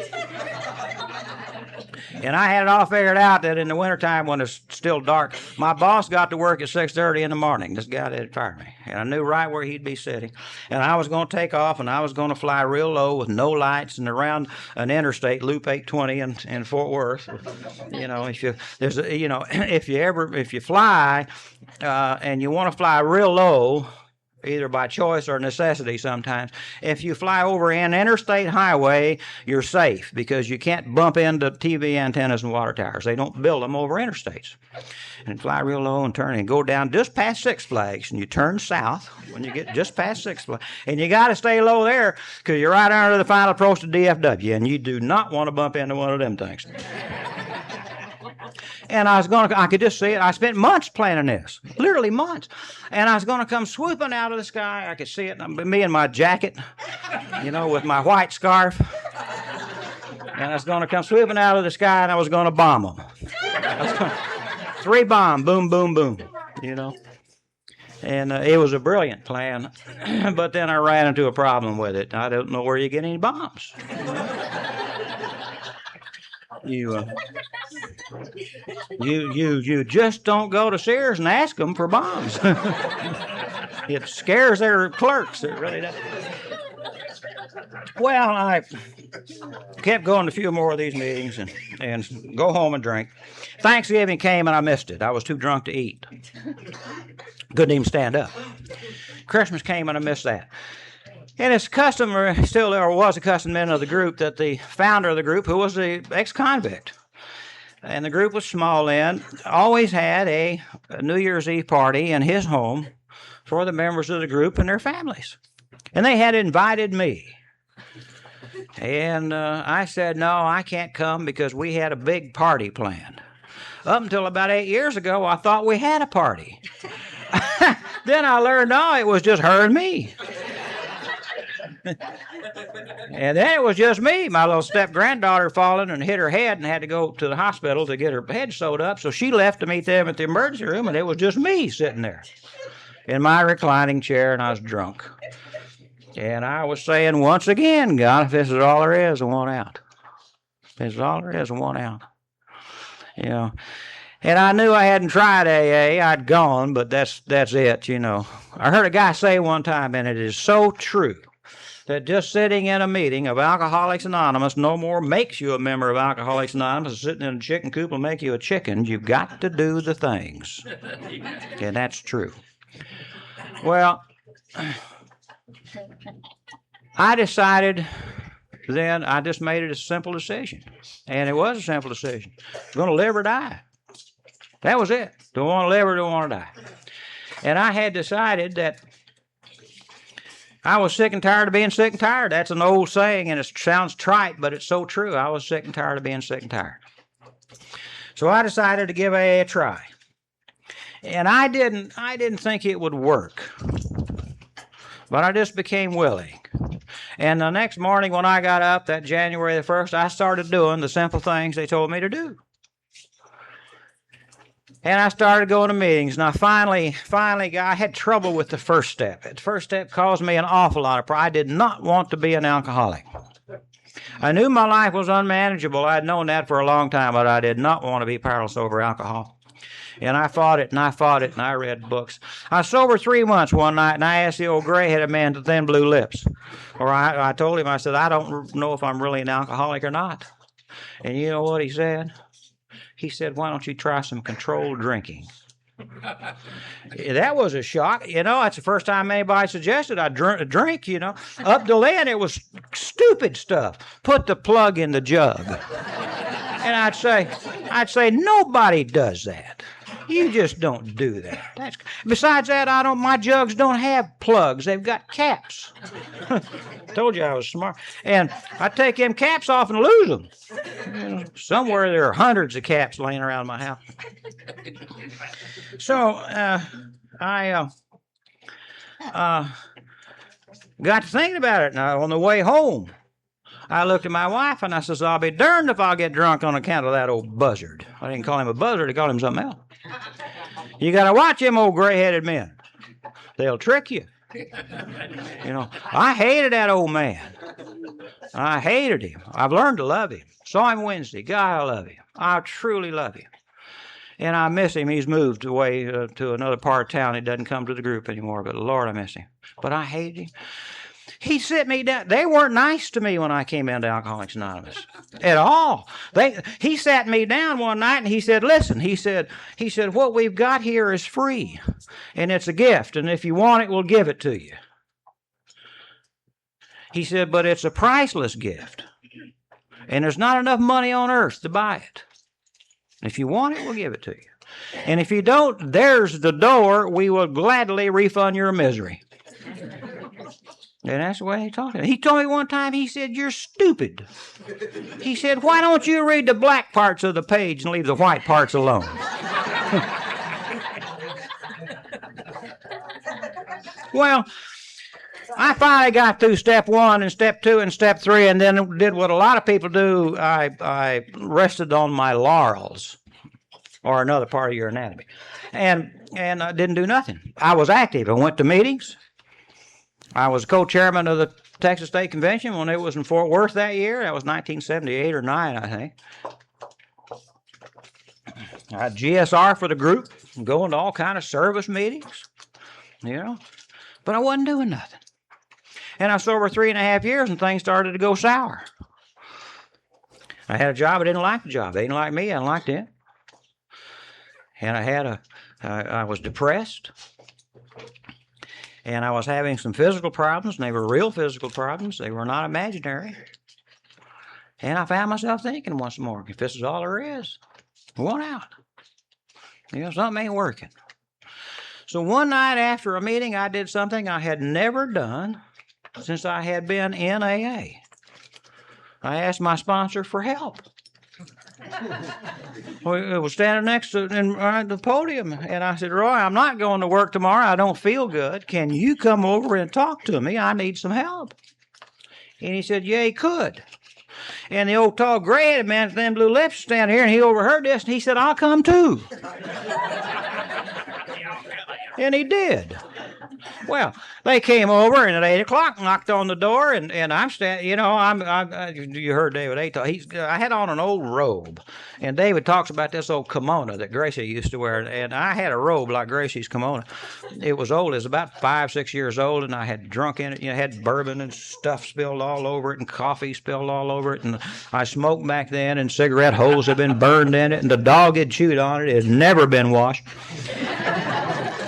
Speaker 1: And I had it all figured out that in the wintertime when it's still dark, my boss got to work at 6:30 in the morning, this guy that had fired me. And I knew right where he'd be sitting. And I was going to take off, and I was going to fly real low with no lights and around an interstate, Loop 820 in Fort Worth. You know, if you fly and you want to fly real low, either by choice or necessity sometimes. If you fly over an interstate highway, you're safe because you can't bump into TV antennas and water towers. They don't build them over interstates. And fly real low and turn and go down just past Six Flags, and you turn south when you get just past Six Flags. And you got to stay low there because you're right under the final approach to DFW, and you do not want to bump into one of them things. And I could just see it. I spent months planning this, literally months. And I was going to come swooping out of the sky. I could see it, me in my jacket, with my white scarf. And I was going to come swooping out of the sky, and I was going to bomb them. 3 bomb, boom, boom, boom, And it was a brilliant plan. But then I ran into a problem with it. I don't know where you get any bombs. You just don't go to Sears and ask them for bombs. It scares their clerks. It really does. Well, I kept going to a few more of these meetings and go home and drink. Thanksgiving came and I missed it. I was too drunk to eat. Couldn't even stand up. Christmas came and I missed that. And it's custom, or still there was a custom in of the group, that the founder of the group, who was the ex-convict, and the group was small then, always had a New Year's Eve party in his home for the members of the group and their families. And they had invited me. And I said, no, I can't come because we had a big party planned. Up until about 8 years ago, I thought we had a party. Then I learned, no, it was just her and me. And then it was just me. My little step-granddaughter fallen and hit her head and had to go to the hospital to get her head sewed up. So she left to meet them at the emergency room, and it was just me sitting there in my reclining chair, and I was drunk. And I was saying, once again, God, if this is all there is, I want out. If this is all there is, I want out. And I knew I hadn't tried AA. I'd gone, but that's it, I heard a guy say one time, and it is so true, that just sitting in a meeting of Alcoholics Anonymous no more makes you a member of Alcoholics Anonymous. Sitting in a chicken coop will make you a chicken. You've got to do the things. And that's true. Well, I decided then, I just made it a simple decision. And it was a simple decision. I'm going to live or die. That was it. Do I want to live or do I want to die? And I had decided that I was sick and tired of being sick and tired. That's an old saying, and it sounds trite, but it's so true. I was sick and tired of being sick and tired. So I decided to give AA a try. And I didn't think it would work. But I just became willing. And the next morning when I got up, that January the 1st, I started doing the simple things they told me to do. And I started going to meetings, and I finally, I had trouble with the first step. The first step caused me an awful lot of pride. I did not want to be an alcoholic. I knew my life was unmanageable. I had known that for a long time, but I did not want to be powerless over alcohol. And I fought it, and I fought it, and I read books. I was sober 3 months one night, and I asked the old gray-headed man with the thin blue lips. Or I told him, I said, I don't know if I'm really an alcoholic or not. And you know what he said? He said, why don't you try some controlled drinking? That was a shock. You know, that's the first time anybody suggested I drink, you know. Up till then, it was stupid stuff. Put the plug in the jug. And I'd say, nobody does that. You just don't do that. Besides that, my jugs don't have plugs. They've got caps. Told you I was smart. And I take them caps off and lose them. You know, somewhere there are hundreds of caps laying around my house. So I got to thinking about it. Now, on the way home, I looked at my wife and I says, I'll be darned if I'll get drunk on account of that old buzzard. I didn't call him a buzzard, I called him something else. You got to watch them old gray-headed men. They'll trick you. You know, I hated that old man. I hated him. I've learned to love him. Saw him Wednesday. God, I love him. I truly love him. And I miss him. He's moved away to another part of town. He doesn't come to the group anymore. But Lord, I miss him. But I hated him. He sit me down. They weren't nice to me when I came into Alcoholics Anonymous at all. He sat me down one night and he said, listen, he said, what we've got here is free and it's a gift. And if you want it, we'll give it to you. He said, but it's a priceless gift and there's not enough money on earth to buy it. If you want it, we'll give it to you. And if you don't, there's the door. We will gladly refund your misery. And that's the way he talked to me. He told me one time, he said, you're stupid. He said, why don't you read the black parts of the page and leave the white parts alone? Well, I finally got through step 1 and step 2 and step 3 and then did what a lot of people do. I rested on my laurels, or another part of your anatomy. And I didn't do nothing. I was active. I went to meetings. I was co-chairman of the Texas State Convention when it was in Fort Worth that year. That was 1978 or 9, I think. I had GSR for the group, going to all kind of service meetings, you know. But I wasn't doing nothing. And I was sober 3.5 years, and things started to go sour. I had a job. I didn't like the job. They didn't like me. I didn't like them. And I was depressed. And I was having some physical problems, and they were real physical problems. They were not imaginary. And I found myself thinking once more, if this is all there is, I want out. You know, something ain't working. So one night after a meeting, I did something I had never done since I had been in AA. I asked my sponsor for help. We was standing next to the podium, and I said, Roy, I'm not going to work tomorrow. I don't feel good. Can you come over and talk to me? I need some help. And he said, yeah, he could. And the old tall gray-headed man with them blue lips standing here, and he overheard this, and he said, I'll come too. And he did. Well, they came over, and at 8 o'clock, knocked on the door, and I'm standing, you know, you heard David A. talk. I had on an old robe, and David talks about this old kimono that Gracie used to wear, and I had a robe like Gracie's kimono. It was old. It was about 5-6 years old, and I had drunk in it. You know, had bourbon and stuff spilled all over it, and coffee spilled all over it, and I smoked back then, and cigarette holes had been burned in it, and the dog had chewed on it. It had never been washed.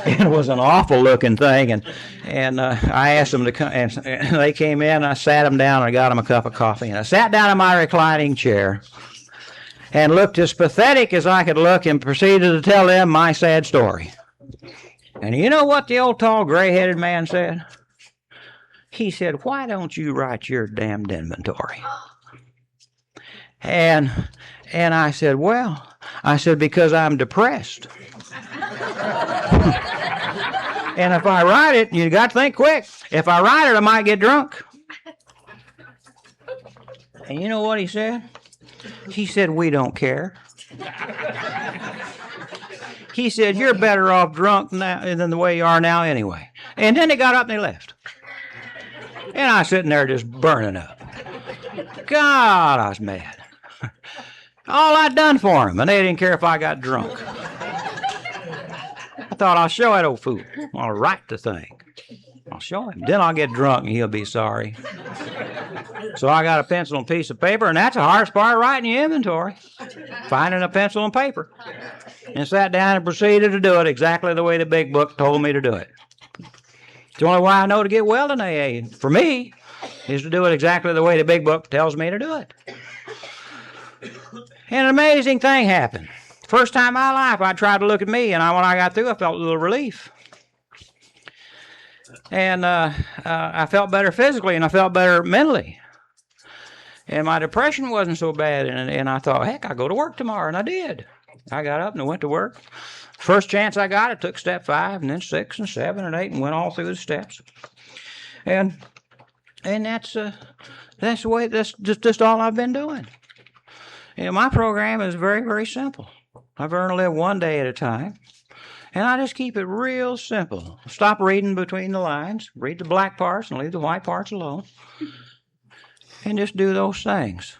Speaker 1: It was an awful-looking thing, and I asked them to come, and they came in, and I sat them down, and I got them a cup of coffee, and I sat down in my reclining chair and looked as pathetic as I could look and proceeded to tell them my sad story. And you know what the old, tall, gray-headed man said? He said, why don't you write your damned inventory? And I said, because I'm depressed. And if I write it, you got to think quick. If I write it, I might get drunk. And you know what he said? He said, we don't care. He said, you're better off drunk now than the way you are now anyway. And then they got up and they left. And I was sitting there just burning up. God, I was mad. All I'd done for them, and they didn't care if I got drunk. I thought, I'll show that old fool. I'll write the thing. I'll show him. Then I'll get drunk and he'll be sorry. So I got a pencil and piece of paper, and that's the hardest part of writing your inventory. Finding a pencil and paper. And sat down and proceeded to do it exactly the way the big book told me to do it. It's the only way I know to get well in AA, for me, is to do it exactly the way the big book tells me to do it. And an amazing thing happened. First time in my life, I tried to look at me, and when I got through, I felt a little relief. And I felt better physically, and I felt better mentally. And my depression wasn't so bad, and I thought, heck, I'll go to work tomorrow, and I did. I got up and I went to work. First chance I got, I took step 5, and then 6, and 7, and 8, and went all through the steps. And that's the way. That's just all I've been doing. You know, my program is very, very simple. I've learned to live one day at a time. And I just keep it real simple. Stop reading between the lines. Read the black parts and leave the white parts alone. And just do those things.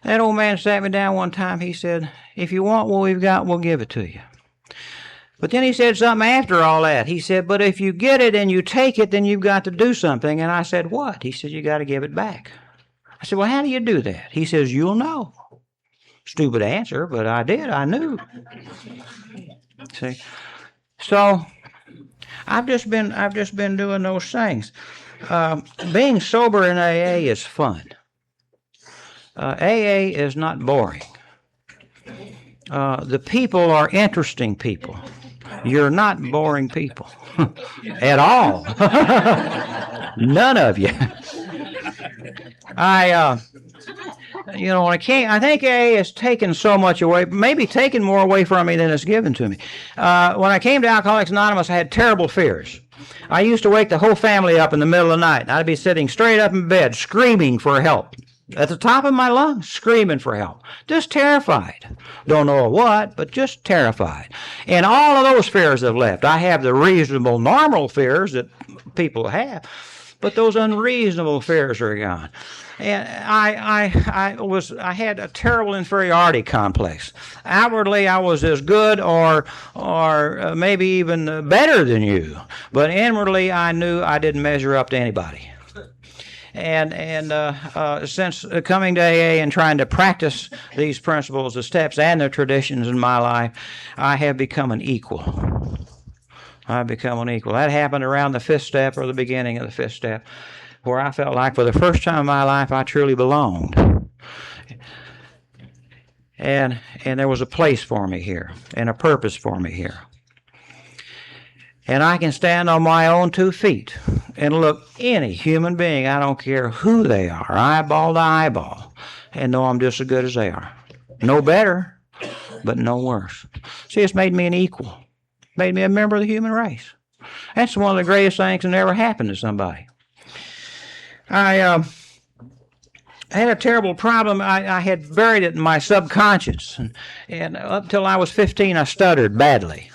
Speaker 1: That old man sat me down one time. He said, if you want what we've got, we'll give it to you. But then he said something after all that. He said, but if you get it and you take it, then you've got to do something. And I said, what? He said, you got to give it back. I said, well, how do you do that? He says, you'll know. Stupid answer, but I did. I knew. See, so I've just been doing those things. Being sober in AA is fun. AA is not boring. The people are interesting people. You're not boring people at all. None of you. When I think AA has taken so much away, maybe taken more away from me than it's given to me. When I came to Alcoholics Anonymous, I had terrible fears. I used to wake the whole family up in the middle of the night. I'd be sitting straight up in bed, screaming for help. At the top of my lungs, screaming for help. Just terrified. Don't know what, but just terrified. And all of those fears have left. I have the reasonable, normal fears that people have, but those unreasonable fears are gone. And I had a terrible inferiority complex. Outwardly, I was as good or maybe even better than you, but inwardly, I knew I didn't measure up to anybody. And since coming to AA and trying to practice these principles, the steps, and the traditions in my life, I have become an equal. I've become an equal. That happened around the 5th step or the beginning of the 5th step, where I felt like for the first time in my life I truly belonged. And there was a place for me here and a purpose for me here. And I can stand on my own 2 feet and look any human being, I don't care who they are, eyeball to eyeball, and know I'm just as good as they are. No better, but no worse. See, it's made me an equal. Made me a member of the human race. That's one of the greatest things that ever happened to somebody. I had a terrible problem. I had buried it in my subconscious. And up till I was 15, I stuttered badly.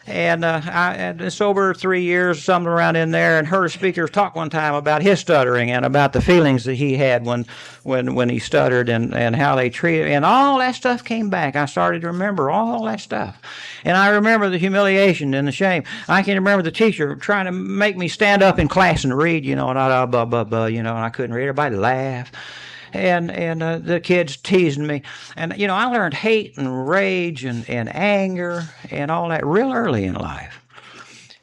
Speaker 1: And I had been sober 3 years, something around in there, and heard a speaker talk one time about his stuttering and about the feelings that he had when he stuttered and how they treated him. And all that stuff came back. I started to remember all that stuff. And I remember the humiliation and the shame. I can remember the teacher trying to make me stand up in class and read, and I couldn't read. Everybody laughed. And the kids teasing me. And, I learned hate and rage and anger and all that real early in life.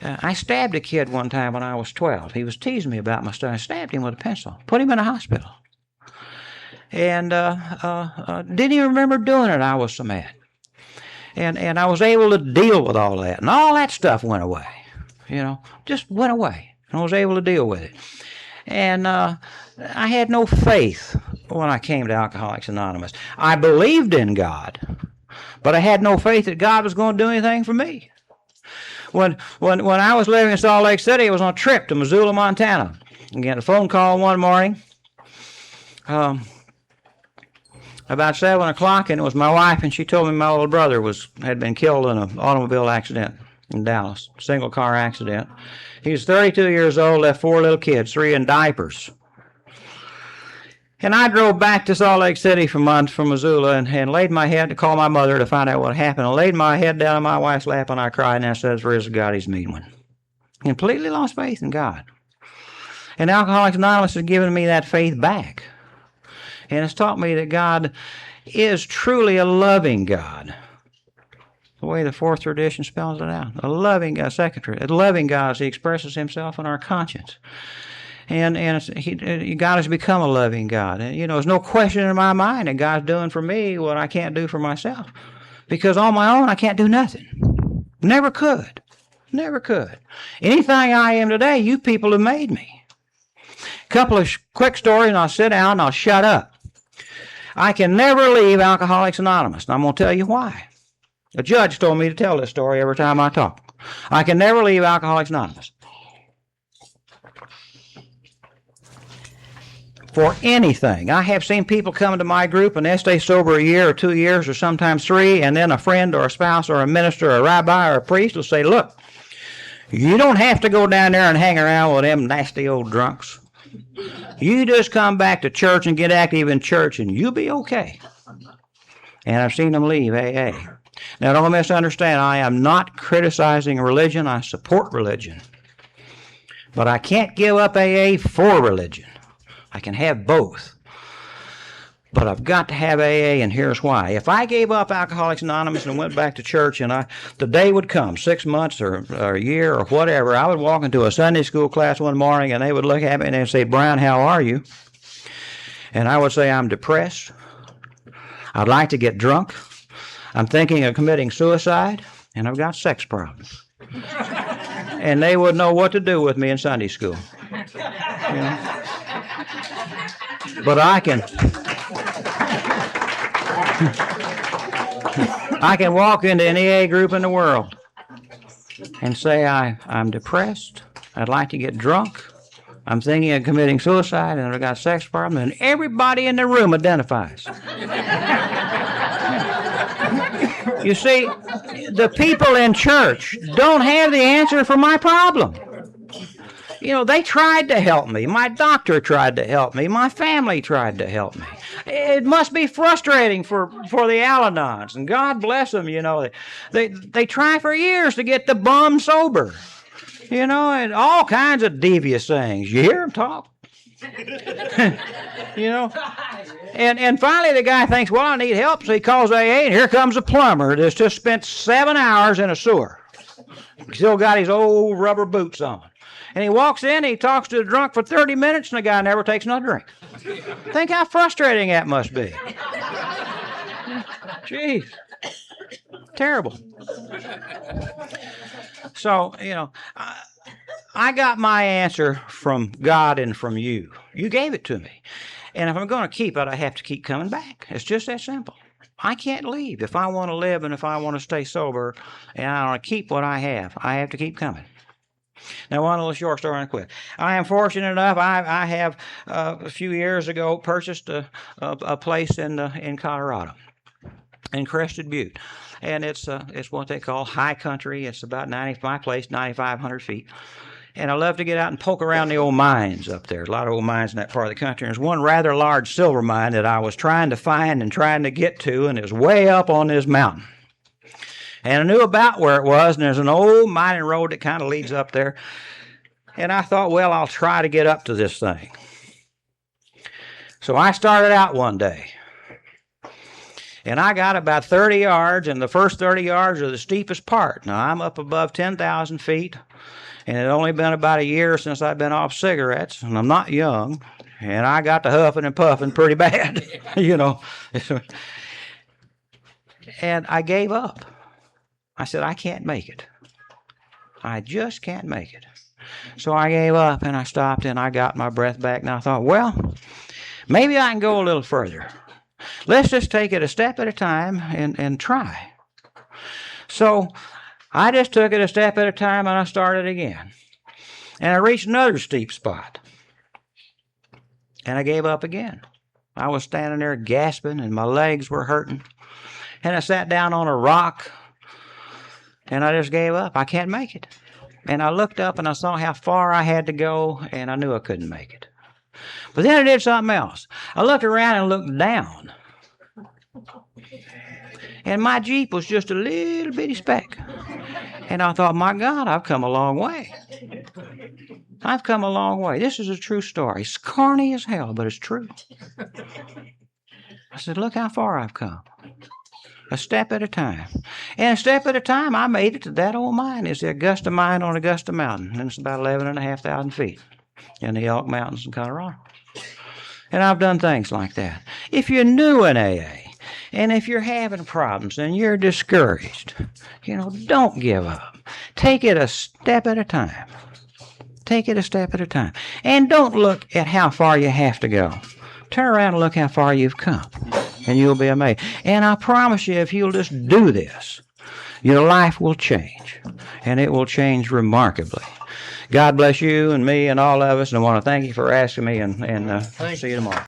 Speaker 1: I stabbed a kid one time when I was 12. He was teasing me about my stuff. I stabbed him with a pencil, put him in a hospital. And didn't even remember doing it. I was so mad. And I was able to deal with all that. And all that stuff went away. Just went away. And I was able to deal with it. And I had no faith when I came to Alcoholics Anonymous. I believed in God, but I had no faith that God was going to do anything for me. When I was living in Salt Lake City, I was on a trip to Missoula, Montana. I got a phone call one morning about 7 o'clock, and it was my wife, and she told me my little brother had been killed in an automobile accident in Dallas, single car accident. He was 32 years old, left 4 little kids, 3 in diapers. And I drove back to Salt Lake City from Missoula and laid my head to call my mother to find out what happened. I laid my head down on my wife's lap and I cried and I said, "For his God, he's a mean one." Completely lost faith in God. And Alcoholics Anonymous has given me that faith back. And it's taught me that God is truly a loving God. The way the fourth tradition spells it out. A loving God, second tradition. A loving God as he expresses himself in our conscience. And God has become a loving God. And, there's no question in my mind that God's doing for me what I can't do for myself. Because on my own, I can't do nothing. Never could. Never could. Anything I am today, you people have made me. Couple of quick stories, and I'll sit down and I'll shut up. I can never leave Alcoholics Anonymous, and I'm going to tell you why. A judge told me to tell this story every time I talk. I can never leave Alcoholics Anonymous. For anything. I have seen people come into my group and they stay sober a year or 2 years or sometimes 3, and then a friend or a spouse or a minister or a rabbi or a priest will say, "Look, you don't have to go down there and hang around with them nasty old drunks. You just come back to church and get active in church and you'll be okay." And I've seen them leave AA. Now, don't misunderstand. I am not criticizing religion. I support religion. But I can't give up AA for religion. I can have both. But I've got to have AA, and here's why. If I gave up Alcoholics Anonymous and went back to church, and the day would come, 6 months or a year or whatever, I would walk into a Sunday school class one morning, and they would look at me and they'd say, "Brian, how are you?" And I would say, "I'm depressed. I'd like to get drunk. I'm thinking of committing suicide, and I've got sex problems." And they wouldn't know what to do with me in Sunday school. But I can walk into any AA group in the world and say, I'm depressed, I'd like to get drunk, I'm thinking of committing suicide, and I've got sex problems, and everybody in the room identifies. You see, the people in church don't have the answer for my problem. They tried to help me. My doctor tried to help me. My family tried to help me. It must be frustrating for the Al-Anons, and God bless them, They try for years to get the bum sober, and all kinds of devious things. You hear them talk. And finally the guy thinks, well, I need help, so he calls AA, and here comes a plumber that's just spent 7 hours in a sewer. Still got his old rubber boots on. And he walks in, he talks to the drunk for 30 minutes, and the guy never takes another drink. Think how frustrating that must be. Jeez. Terrible. So, I got my answer from God and from you. You gave it to me. And if I'm going to keep it, I have to keep coming back. It's just that simple. I can't leave. If I want to live and if I want to stay sober and I want to keep what I have to keep coming. Now, one little short story and quit. I am fortunate enough. I have a few years ago purchased a place in Colorado, in Crested Butte, and it's what they call high country. It's about 9,500 feet, and I love to get out and poke around the old mines up there. There's a lot of old mines in that part of the country. There's one rather large silver mine that I was trying to find and trying to get to, and it's way up on this mountain. And I knew about where it was, and there's an old mining road that kind of leads up there. And I thought, well, I'll try to get up to this thing. So I started out one day. And I got about 30 yards, and the first 30 yards are the steepest part. Now, I'm up above 10,000 feet, and it had only been about a year since I'd been off cigarettes, and I'm not young, and I got to huffing and puffing pretty bad, And I gave up. I said, I can't make it. I just can't make it. So I gave up, and I stopped, and I got my breath back, and I thought, well, maybe I can go a little further. Let's just take it a step at a time and try. So I just took it a step at a time, and I started again. And I reached another steep spot, and I gave up again. I was standing there gasping, and my legs were hurting, and I sat down on a rock, and I just gave up. I can't make it. And I looked up and I saw how far I had to go, and I knew I couldn't make it. But then I did something else. I looked around and looked down. And my Jeep was just a little bitty speck. And I thought, my God, I've come a long way. I've come a long way. This is a true story. It's corny as hell, but it's true. I said, look how far I've come. A step at a time. And a step at a time, I made it to that old mine. It's the Augusta mine on Augusta Mountain. And it's about 11,500 feet in the Elk Mountains in Colorado. And I've done things like that. If you're new in AA, and if you're having problems and you're discouraged, don't give up. Take it a step at a time. Take it a step at a time. And don't look at how far you have to go. Turn around and look how far you've come, and you'll be amazed. And I promise you, if you'll just do this, your life will change, and it will change remarkably. God bless you and me and all of us, and I want to thank you for asking me, and see you tomorrow.